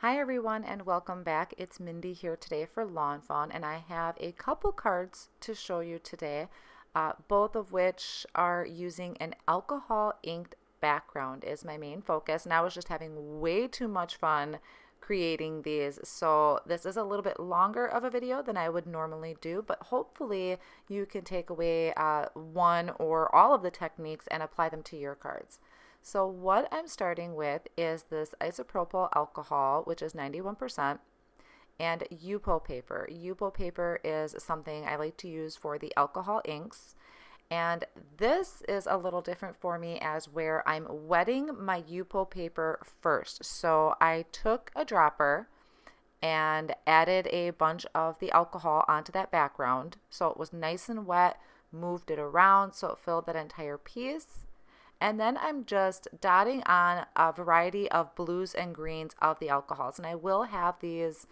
Hi everyone and welcome back. It's Mindy here today for Lawn Fawn, and I have a couple cards to show you today, both of which are using an alcohol inked background is my main focus, and I was just having way too much fun creating these. So this is a little bit longer of a video than I would normally do, but hopefully you can take away one or all of the techniques and apply them to your cards. So what I'm starting with is this isopropyl alcohol, which is 91%, and Yupo paper. Yupo paper is something I like to use for the alcohol inks. And this is a little different for me as where I'm wetting my Yupo paper first. So I took a dropper and added a bunch of the alcohol onto that background. So it was nice and wet, moved it around so it filled that entire piece. And then I'm just dotting on a variety of blues and greens of the alcohols. And I will have these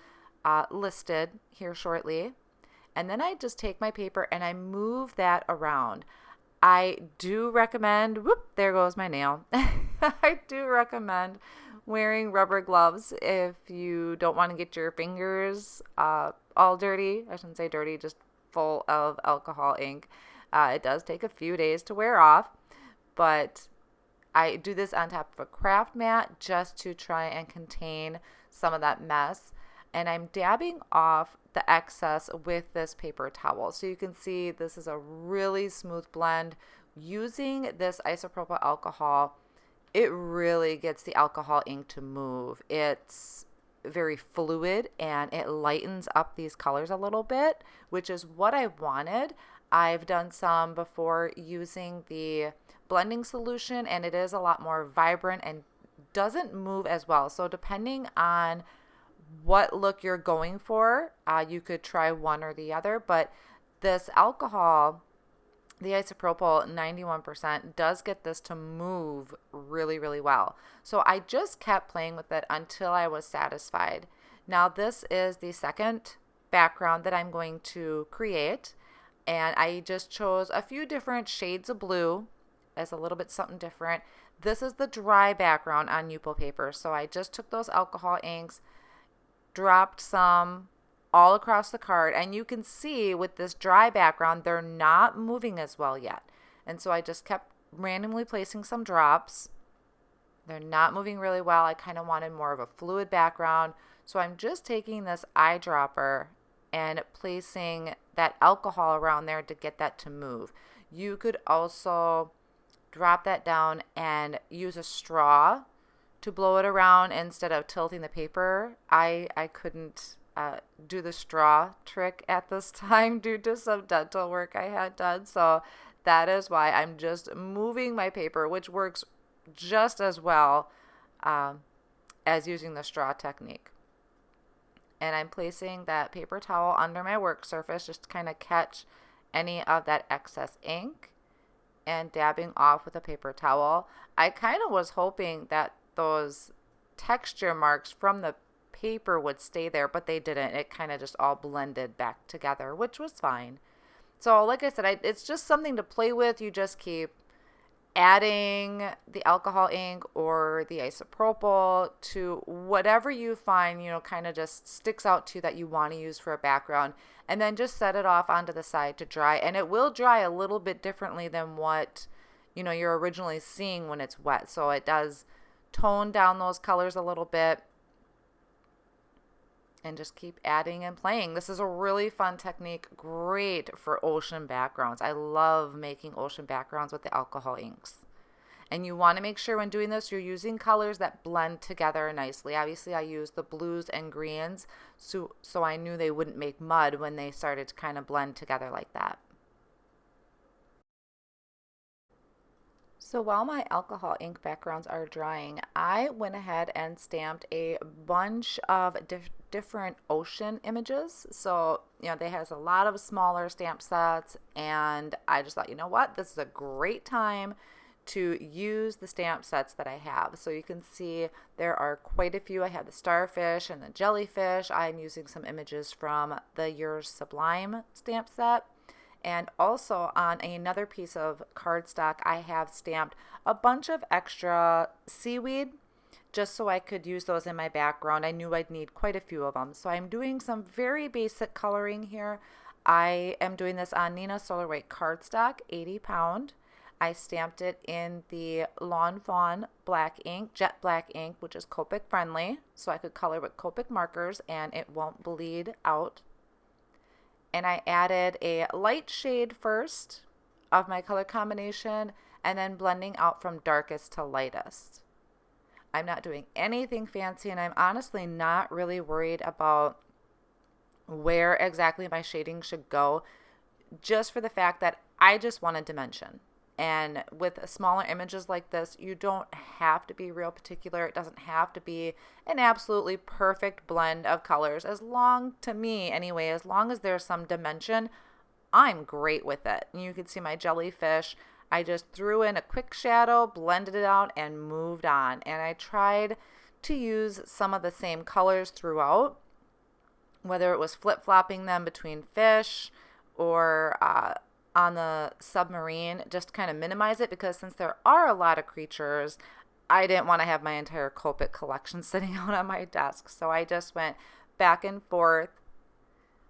listed here shortly. And then I just take my paper and I move that around. I do recommend, whoop, there goes my nail. I do recommend wearing rubber gloves if you don't want to get your fingers all dirty. I shouldn't say dirty, just full of alcohol ink. It does take a few days to wear off. But I do this on top of a craft mat just to try and contain some of that mess. And I'm dabbing off the excess with this paper towel. So you can see this is a really smooth blend. Using this isopropyl alcohol, it really gets the alcohol ink to move. It's very fluid and it lightens up these colors a little bit, which is what I wanted. I've done some before using the blending solution, and it is a lot more vibrant and doesn't move as well. So depending on what look you're going for, you could try one or the other. But this alcohol, the isopropyl 91%, does get this to move really, really well. So I just kept playing with it until I was satisfied. Now this is the second background that I'm going to create. And I just chose a few different shades of blue as a little bit something different. This is the dry background on Yupo paper. So I just took those alcohol inks, dropped some all across the card. And you can see with this dry background, they're not moving as well yet. And so I just kept randomly placing some drops. They're not moving really well. I kind of wanted more of a fluid background. So I'm just taking this eyedropper and placing that alcohol around there to get that to move. You could also drop that down and use a straw to blow it around instead of tilting the paper. I couldn't do the straw trick at this time due to some dental work I had done. So that is why I'm just moving my paper, which works just as well as using the straw technique. And I'm placing that paper towel under my work surface just to kind of catch any of that excess ink and dabbing off with a paper towel. I kind of was hoping that those texture marks from the paper would stay there, but they didn't. It kind of just all blended back together, which was fine. So like I said, it's just something to play with. You just keep adding the alcohol ink or the isopropyl to whatever you find, kind of just sticks out to you that you want to use for a background, and then just set it off onto the side to dry. And it will dry a little bit differently than what, you're originally seeing when it's wet. So it does tone down those colors a little bit. And just keep adding and playing. This is a really fun technique, great for ocean backgrounds. I love making ocean backgrounds with the alcohol inks. And you want to make sure when doing this, you're using colors that blend together nicely. Obviously, I used the blues and greens, so I knew they wouldn't make mud when they started to kind of blend together like that. So while my alcohol ink backgrounds are drying, I went ahead and stamped a bunch of different ocean images. So, they has a lot of smaller stamp sets, and I just thought, you know what, this is a great time to use the stamp sets that I have. So you can see there are quite a few. I have the starfish and the jellyfish. I'm using some images from the Yours Sublime stamp set. And also on another piece of cardstock, I have stamped a bunch of extra seaweed just so I could use those in my background. I knew I'd need quite a few of them. So I'm doing some very basic coloring here. I am doing this on Neenah Solar White cardstock, 80 pound. I stamped it in the Lawn Fawn black ink, jet black ink, which is Copic friendly, so I could color with Copic markers and it won't bleed out. And I added a light shade first of my color combination and then blending out from darkest to lightest. I'm not doing anything fancy, and I'm honestly not really worried about where exactly my shading should go, just for the fact that I just want a dimension. And with smaller images like this, you don't have to be real particular. It doesn't have to be an absolutely perfect blend of colors. As long, to me anyway, as long as there's some dimension, I'm great with it. And you can see my jellyfish. I just threw in a quick shadow, blended it out, and moved on. And I tried to use some of the same colors throughout, whether it was flip-flopping them between fish or on the submarine, just kind of minimize it, because since there are a lot of creatures, I didn't want to have my entire Copic collection sitting out on my desk. So I just went back and forth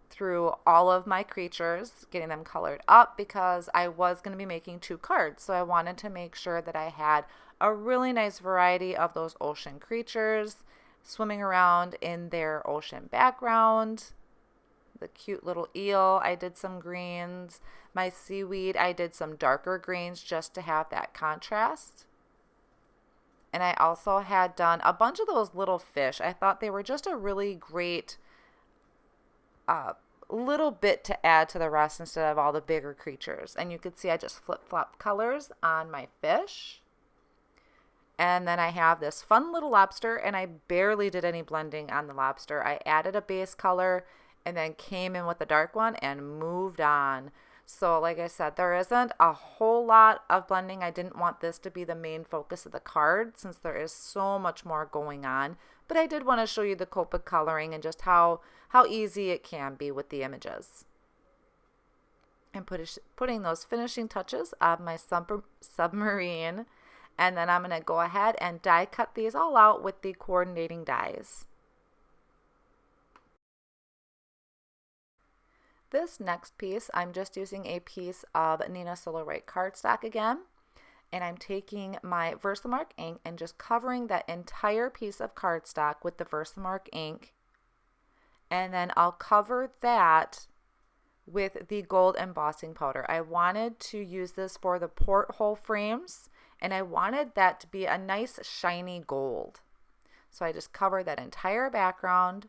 through all of my creatures, getting them colored up, because I was going to be making 2 cards. So I wanted to make sure that I had a really nice variety of those ocean creatures swimming around in their ocean background. The cute little eel, I did some greens. My seaweed, I did some darker greens just to have that contrast. And I also had done a bunch of those little fish. I thought they were just a really great little bit to add to the rest instead of all the bigger creatures. And you could see I just flip-flop colors on my fish. And then I have this fun little lobster, and I barely did any blending on the lobster. I added a base color and then came in with a dark one and moved on. So like I said, there isn't a whole lot of blending. I didn't want this to be the main focus of the card since there is so much more going on. But I did want to show you the Copic coloring and just how easy it can be with the images. I'm putting those finishing touches on my submarine. And then I'm going to go ahead and die cut these all out with the coordinating dies. This next piece, I'm just using a piece of Neenah Solar White cardstock again. And I'm taking my Versamark ink and just covering that entire piece of cardstock with the Versamark ink. And then I'll cover that with the gold embossing powder. I wanted to use this for the porthole frames, and I wanted that to be a nice shiny gold. So I just covered that entire background.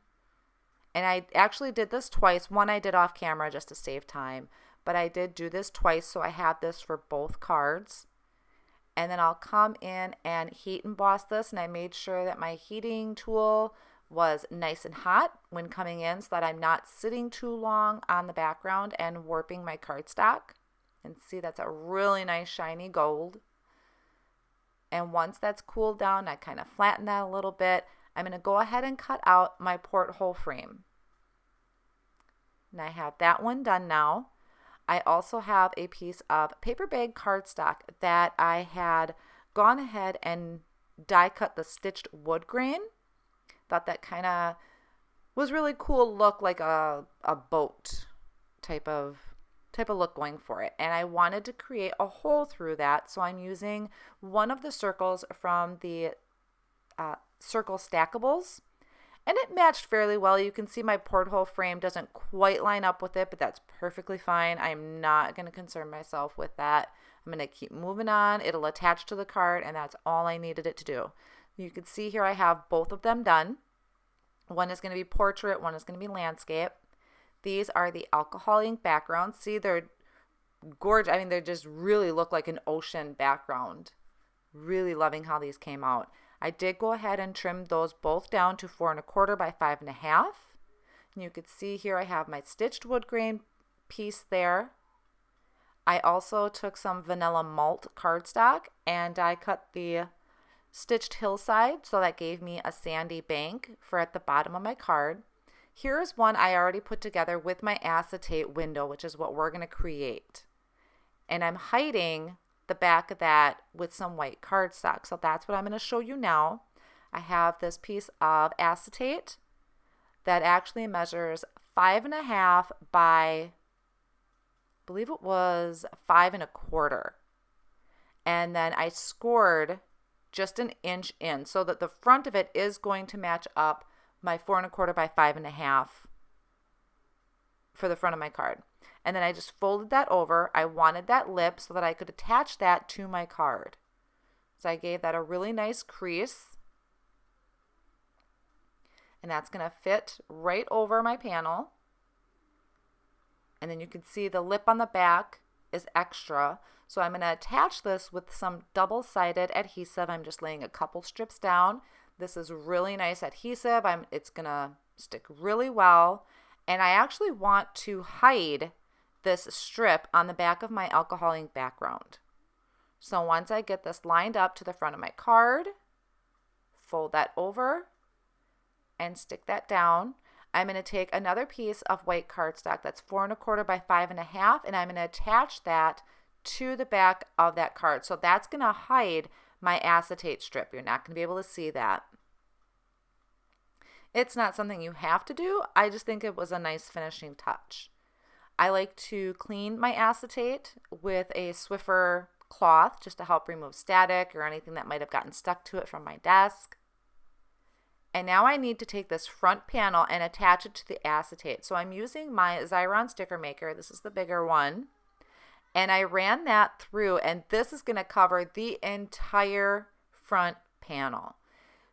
And I actually did this twice. One I did off camera just to save time, but I did do this twice, so I have this for both cards. And then I'll come in and heat emboss this, and I made sure that my heating tool was nice and hot when coming in so that I'm not sitting too long on the background and warping my cardstock. And see, that's a really nice shiny gold. And once that's cooled down, I kind of flatten that a little bit. I'm going to go ahead and cut out my porthole frame. And I have that one done now. I also have a piece of paper bag cardstock that I had gone ahead and die cut the stitched wood grain. Thought that kind of was really cool look, like a boat type of look going for it. And I wanted to create a hole through that, so I'm using one of the circles from the circle stackables, and it matched fairly well. You can see my porthole frame doesn't quite line up with it, but that's perfectly fine. I'm not going to concern myself with that. I'm going to keep moving on. It'll attach to the card, and that's all I needed it to do. You can see here I have both of them done. One is going to be portrait, one is going to be landscape. These are the alcohol ink backgrounds. See, they're gorgeous. I mean, they just really look like an ocean background. Really loving how these came out. I did go ahead and trim those both down to 4 1/4 by 5 1/2. And you can see here I have my stitched wood grain piece there. I also took some vanilla malt cardstock and I cut the stitched hillside, so that gave me a sandy bank for at the bottom of my card. Here's one I already put together with my acetate window, which is what we're going to create. And I'm hiding the back of that with some white cardstock. So that's what I'm going to show you now. I have this piece of acetate that actually measures 5.5 by, I believe it was 5.25. And then I scored just an inch in so that the front of it is going to match up my 4.25 by 5.5 for the front of my card. And then I just folded that over. I wanted that lip so that I could attach that to my card. So I gave that a really nice crease. And that's going to fit right over my panel. And then you can see the lip on the back is extra. So I'm going to attach this with some double-sided adhesive. I'm just laying a couple strips down. This is really nice adhesive. It's going to stick really well. And I actually want to hide this strip on the back of my alcohol ink background. So once I get this lined up to the front of my card, fold that over and stick that down. I'm going to take another piece of white cardstock that's 4.25 by 5.5, and I'm going to attach that to the back of that card. So that's going to hide my acetate strip. You're not going to be able to see that. It's not something you have to do. I just think it was a nice finishing touch. I like to clean my acetate with a Swiffer cloth just to help remove static or anything that might have gotten stuck to it from my desk. And now I need to take this front panel and attach it to the acetate. So I'm using my Xyron sticker maker. This is the bigger one. And I ran that through, and this is going to cover the entire front panel.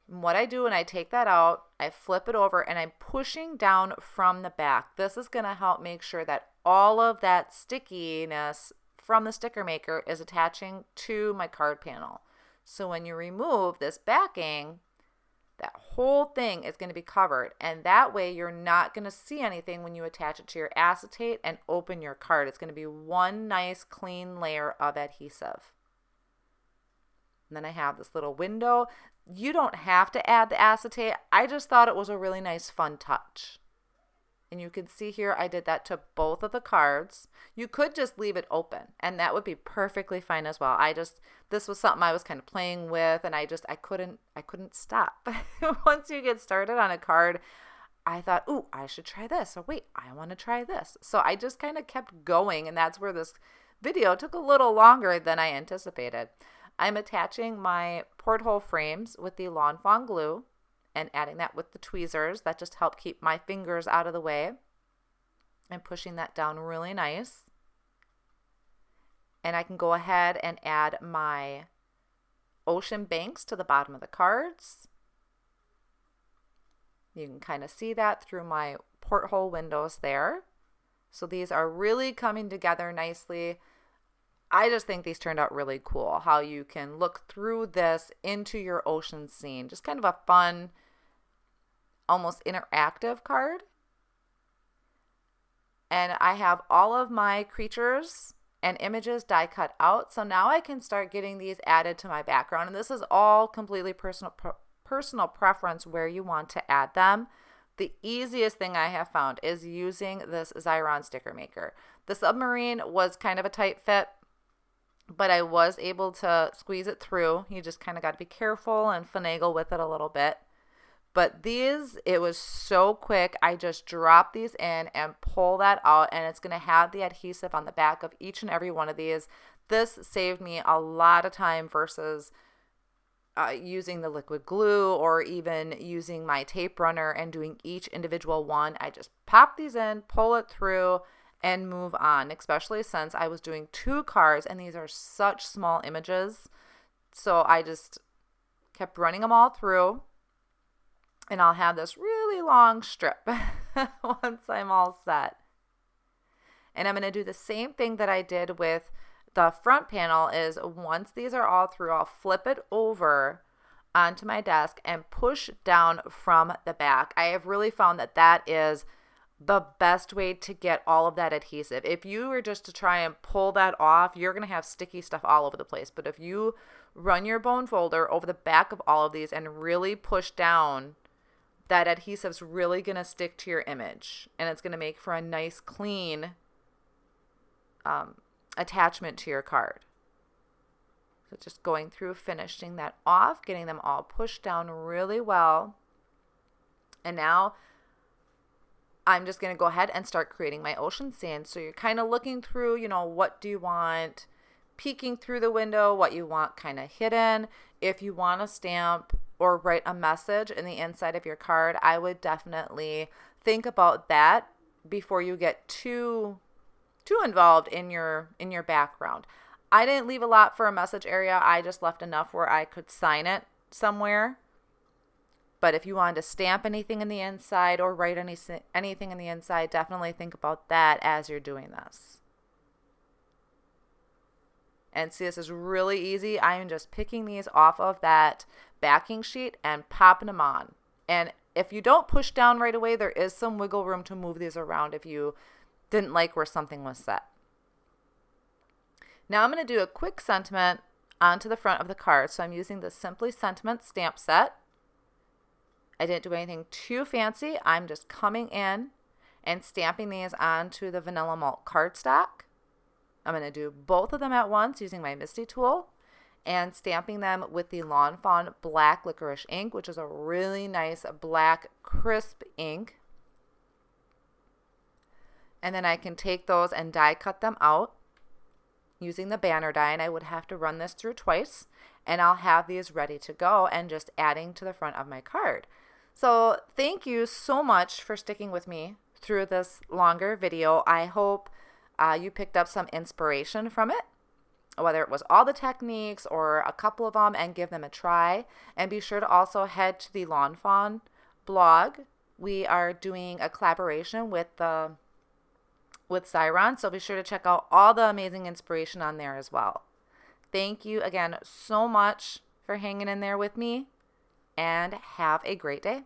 And what I do when I take that out, I flip it over and I'm pushing down from the back. This is going to help make sure that all of that stickiness from the sticker maker is attaching to my card panel. So when you remove this backing, that whole thing is going to be covered, and that way you're not going to see anything when you attach it to your acetate and open your card. It's going to be one nice clean layer of adhesive. And then I have this little window. You don't have to add the acetate. I just thought it was a really nice fun touch. And you can see here I did that to both of the cards. You could just leave it open, and that would be perfectly fine as well. This was something I was kind of playing with, and I couldn't stop. Once you get started on a card, I thought, ooh, I should try this, or wait, I want to try this. So I just kind of kept going, and that's where this video took a little longer than I anticipated. I'm attaching my porthole frames with the Lawn Fawn glue and adding that with the tweezers. That just help keep my fingers out of the way. I'm pushing that down really nice. And I can go ahead and add my ocean banks to the bottom of the cards. You can kind of see that through my porthole windows there. So these are really coming together nicely. I just think these turned out really cool, how you can look through this into your ocean scene. Just kind of a fun, almost interactive card. And I have all of my creatures and images die cut out. So now I can start getting these added to my background. And this is all completely personal preference where you want to add them. The easiest thing I have found is using this Xyron sticker maker. The submarine was kind of a tight fit, but I was able to squeeze it through. You just kind of got to be careful and finagle with it a little bit. But these, it was so quick. I just drop these in and pull that out, and it's going to have the adhesive on the back of each and every one of these. This saved me a lot of time versus using the liquid glue or even using my tape runner and doing each individual one. I just pop these in, pull it through, and move on, especially since I was doing 2 cards and these are such small images. So I just kept running them all through, and I'll have this really long strip once I'm all set. And I'm going to do the same thing that I did with the front panel. Is once these are all through, I'll flip it over onto my desk and push down from the back. I have really found that that is the best way to get all of that adhesive. If you were just to try and pull that off, you're going to have sticky stuff all over the place. But if you run your bone folder over the back of all of these and really push down, that adhesive's really going to stick to your image, and it's going to make for a nice clean attachment to your card. So just going through, finishing that off, getting them all pushed down really well. And now I'm just going to go ahead and start creating my ocean sand. So you're kind of looking through, you know, what do you want peeking through the window, what you want kind of hidden. If you want to stamp or write a message in the inside of your card, I would definitely think about that before you get too involved in your background. I didn't leave a lot for a message area. I just left enough where I could sign it somewhere. But if you wanted to stamp anything in the inside or write anything in the inside, definitely think about that as you're doing this. And see, this is really easy. I am just picking these off of that backing sheet and popping them on. And if you don't push down right away, there is some wiggle room to move these around if you didn't like where something was set. Now I'm going to do a quick sentiment onto the front of the card. So I'm using the Simply Sentiment stamp set. I didn't do anything too fancy. I'm just coming in and stamping these onto the vanilla malt cardstock. I'm going to do both of them at once using my Misty tool and stamping them with the Lawn Fawn Black Licorice ink, which is a really nice black crisp ink. And then I can take those and die cut them out using the banner die, and I would have to run this through twice, and I'll have these ready to go and just adding to the front of my card. So thank you so much for sticking with me through this longer video. I hope you picked up some inspiration from it, whether it was all the techniques or a couple of them, and give them a try. And be sure to also head to the Lawn Fawn blog. We are doing a collaboration with Xyron, so be sure to check out all the amazing inspiration on there as well. Thank you again so much for hanging in there with me, and have a great day.